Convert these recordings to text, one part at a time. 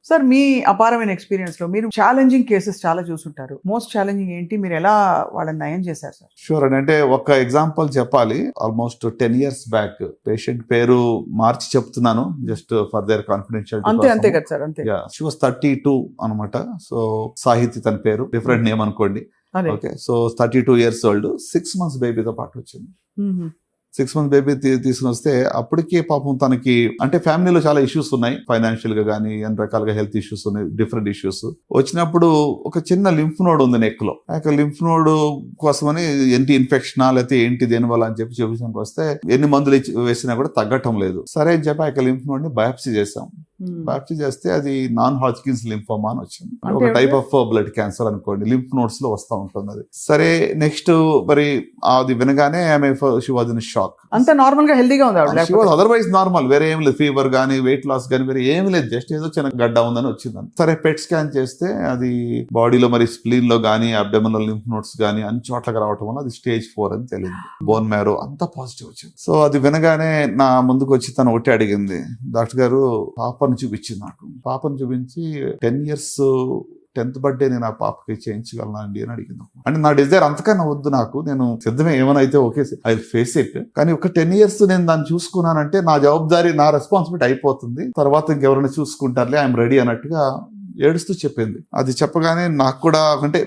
Sir మీ అపారమైన experience లో మీరు ఛాలెంజింగ్ కేసెస్ చాలా చూసుంటారు. మోస్ట్ ఛాలెంజింగ్ ఏంటి, మీరు ఎలా వాళ్ళని నయం చేశారు సార్? షూర్ అండి. అంటే ఒక ఎగ్జాంపుల్ చెప్పాలి. ఆల్మోస్ట్ 10 years బ్యాక్ పేషెంట్ పేరు మార్చి చెప్తున్నాను, జస్ట్ ఫర్ దేర్ కాన్ఫిడెన్షియల్. అంతే కదా సార్, అంతే. షీ వాస్ 32 అనమాట. సో సాహితి తన పేరు, డిఫరెంట్ నేమ్ అనుకోండి. Okay, so 32 years old, 6 months బేబీతో పాటు వచ్చింది. 6 months బేబీ తీసుకుని వస్తే అప్పటికే పాపం తనకి అంటే ఫ్యామిలీలో చాలా ఇష్యూస్ ఉన్నాయి, ఫైనాన్షియల్ గా కానీ అన్ని రకాలుగా హెల్త్ ఇష్యూస్ ఉన్నాయి, డిఫరెంట్ ఇష్యూస్. వచ్చినప్పుడు ఒక చిన్న లింఫ్ నోడ్ ఉంది నెక్ లో. ఆ లింఫ్ నోడ్ కోసమని ఏంటి ఇన్ఫెక్షనా లేకపోతే ఏంటి దేనివల్ల అని చెప్పి చూపించడానికి వస్తే ఎన్ని మందులు వేసినా కూడా తగ్గటం లేదు. సరే అని చెప్పి ఆ లింఫ్ నోడ్ ని బయాప్సీ చేసాం. బయాప్సీ చేస్తే అది నాన్ హాజ్కిన్స్ లింఫోమా అని వచ్చింది. ఒక టైప్ ఆఫ్ బ్లడ్ క్యాన్సర్ అనుకోండి, లింఫ్ నోడ్స్ లో వస్తూ ఉంటుంది అది. సరే నెక్స్ట్ మరి అది వినగానే ఆమె షీ వాజ్ ఇన్ షాక్. అంత నార్మల్ గా హెల్దీగా ఉంది, అదర్వైజ్ నార్మల్, వేరే ఏం లేదు, ఫీవర్ గానీ వెయిట్ లాస్ గానీ వేరే ఏం లేదు, జస్ట్ ఏదో చిన్న గడ్డ ఉందని వచ్చిందని. సరే పెట్ స్కాన్ చేస్తే అది బాడీలో మరి స్ప్లీన్ లో గానీ అబ్డోమినల్ లింఫ్ నోడ్స్ గానీ అన్ని చోట్లకి రావటం వల్ల అది stage 4 అని తెలియదు. బోన్ మ్యారో అంతా పాజిటివ్ వచ్చింది. సో అది వినగానే నా ముందుకు వచ్చి తను ఒకటి అడిగింది, డాక్టర్ గారు పాపను చూపించింది నాకు. పాపను చూపించి 10 years 10th birthday నేను ఆ పాపకి చేయించగలనా అండి అని అడిగింది. అంటే నా డిజైర్ అంతకన్నా వద్దు, నాకు నేను సిద్ధమే, ఏమైనా అయితే ఓకే ఐ ఫేస్ ఇట్. కానీ ఒక 10 years నేను దాన్ని చూసుకున్నానంటే నా జవాబుదారీ, నా రెస్పాన్సిబిలిటీ అయిపోతుంది, తర్వాత ఇంకెవరైనా చూసుకుంటారులే, ఐఎమ్ రెడీ అన్నట్టుగా ఏడుస్తూ చెప్పింది. అది చెప్పగానే నాకు కూడా అంటే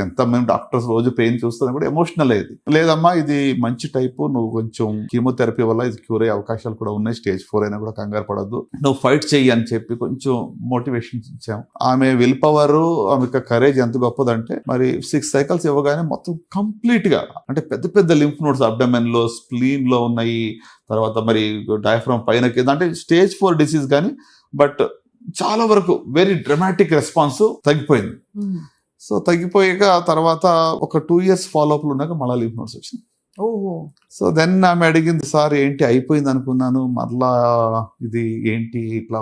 ఎంత మేము డాక్టర్స్ రోజు పెయిన్ చూస్తున్నా కూడా ఎమోషనల్ అయ్యేది. లేదమ్మా ఇది మంచి టైపు, నువ్వు కొంచెం కీమోథెరపీ వల్ల ఇది క్యూర్ అయ్యే అవకాశాలు కూడా ఉన్నాయి, stage 4 అయినా కూడా కంగారు పడద్దు, నువ్వు ఫైట్ చెయ్యి అని చెప్పి కొంచెం మోటివేషన్ ఇచ్చాం. ఆమె విల్ పవర్, ఆమె కరేజ్ ఎంత గొప్పదంటే మరి 6 cycles ఇవ్వగానే మొత్తం కంప్లీట్ గా అంటే పెద్ద పెద్ద లింఫ్ నోడ్స్ అబ్డమెన్ లో స్ప్లీన్ లో ఉన్నాయి, తర్వాత మరి డయాఫ్రామ్ పైన కింద, అంటే stage 4 డిసీజ్ కానీ బట్ చాలా వరకు వెరీ డ్రమాటిక్ రెస్పాన్స్ తగ్గిపోయింది. సో తగ్గిపోయాక తర్వాత ఒక 2 years ఫాలోఅప్ ఉన్నాక మళ్ళీ లింఫ్ నోడ్స్ వచ్చినాయి. సో దెన్ ఆమె అడిగింది, సార్ ఏంటి అయిపోయింది అనుకున్నాను, మళ్ళా ఇది ఏంటి ఇట్లా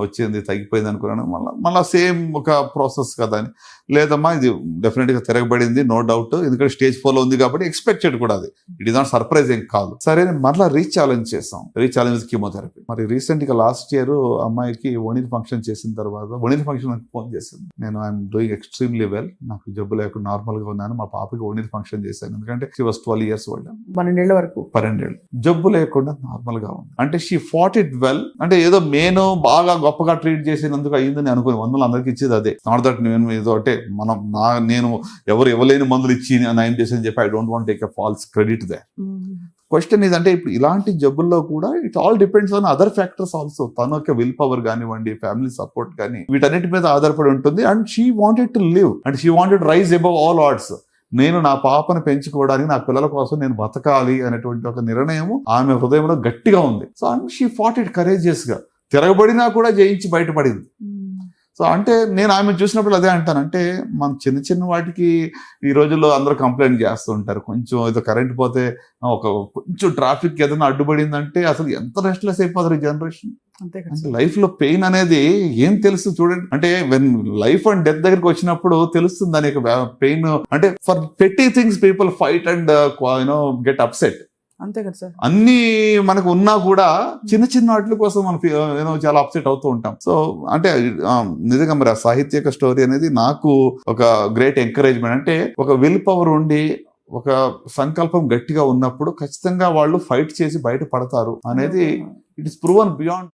వచ్చింది, తగ్గిపోయింది అనుకున్నాను, మళ్ళా సేమ్ ఒక ప్రాసెస్ కదా అని. లేదమ్మా ఇది డెఫినెట్ గా తిరగబడింది, nో డౌట్, ఎందుకంటే stage 4 లో ఉంది కాబట్టి ఎక్స్పెక్టెడ్ కూడా, అది ఇట్ ఈస్ నాట్ సర్ప్రైజ్ ఏం కాదు. సరే మళ్ళీ రీఛాలెంజ్ చేసాం, రీఛాలెంజ్ కీమోథెరపీ. మరి రీసెంట్ గా లాస్ట్ ఇయర్ అమ్మాయికి ఓనిల్ ఫంక్షన్ చేసిన తర్వాత, ఓనిల్ ఫంక్షన్ నాకు ఫోన్ చేసింది, నేను ఐఎమ్ డూయింగ్ ఎక్స్ట్రీమ్లీ వెల్, నాకు జబ్బు లేకుండా నార్మల్ గా ఉన్నాను, మా పాపకి ఓనిల్ ఫంక్షన్ చేశాను, ఎందుకంటే షీ వాస్ 12 years old, 12 ఏళ్ల వరకు, 12 ఏళ్ళు జబ్బు లేకుండా నార్మల్ గా ఉంది. అంటే షీ ఫాట్ ఇట్ వెల్. అంటే ఏదో నేను బాగా గొప్పగా ట్రీట్ చేసినందుకు అయ్యిందని అనుకుని మందులు అందరికి ఇచ్చేది అదే. నాట్ దట్ నేను ఏదో అంటే నేను ఎవరు ఇవ్వలేని మందులు ఇచ్చి నయం చేసి చెప్పి I don't want take a false credit దే. క్వశ్చన్ ఏంటంటే ఇప్పుడు ఇలాంటి జబ్బుల్లో కూడా it all depends on other factors also. తన యొక్క విల్ పవర్ కానివ్వండి, ఫ్యామిలీ సపోర్ట్ కానీ, వీటన్నిటి మీద ఆధారపడి ఉంటుంది. And she wanted to live and she wanted rise above all odds. నేను నా పాపను పెంచుకోవడానికి, నా పిల్లల కోసం నేను బతకాలి అనేటువంటి ఒక నిర్ణయం ఆమె హృదయంలో గట్టిగా ఉంది. So and she fought it courageous గా, తిరగబడినా కూడా జయించి బయటపడింది. సో అంటే నేను ఆమె చూసినప్పుడు అదే అంటాను, అంటే మన చిన్న చిన్న వాటికి ఈ రోజుల్లో అందరూ కంప్లైంట్ చేస్తూ ఉంటారు. కొంచెం ఏదో కరెంట్ పోతే, ఒక కొంచెం ట్రాఫిక్ ఏదైనా అడ్డుపడిందంటే అసలు ఎంత రెస్ట్లెస్ అయిపోతారు ఈ జనరేషన్. అంటే లైఫ్ లో పెయిన్ అనేది ఏం తెలుసు చూడండి. అంటే వెన్ లైఫ్ అండ్ డెత్ దగ్గరికి వచ్చినప్పుడు తెలుస్తుంది దాని యొక్క పెయిన్. అంటే ఫర్ పెట్టి things people fight and get upset. అంతే కదా సార్. అన్ని మనకు ఉన్నా కూడా చిన్న చిన్న వాటి కోసం మనం చాలా అప్సెట్ అవుతూ ఉంటాం. సో అంటే నిజంగా మరి ఆ సాహిత్యక స్టోరీ అనేది నాకు ఒక గ్రేట్ ఎంకరేజ్మెంట్. అంటే ఒక విల్ పవర్ ఉండి, ఒక సంకల్పం గట్టిగా ఉన్నప్పుడు ఖచ్చితంగా వాళ్ళు ఫైట్ చేసి బయట పడతారు అనేది ఇట్ ఇస్ ప్రూవన్ బియాండ్.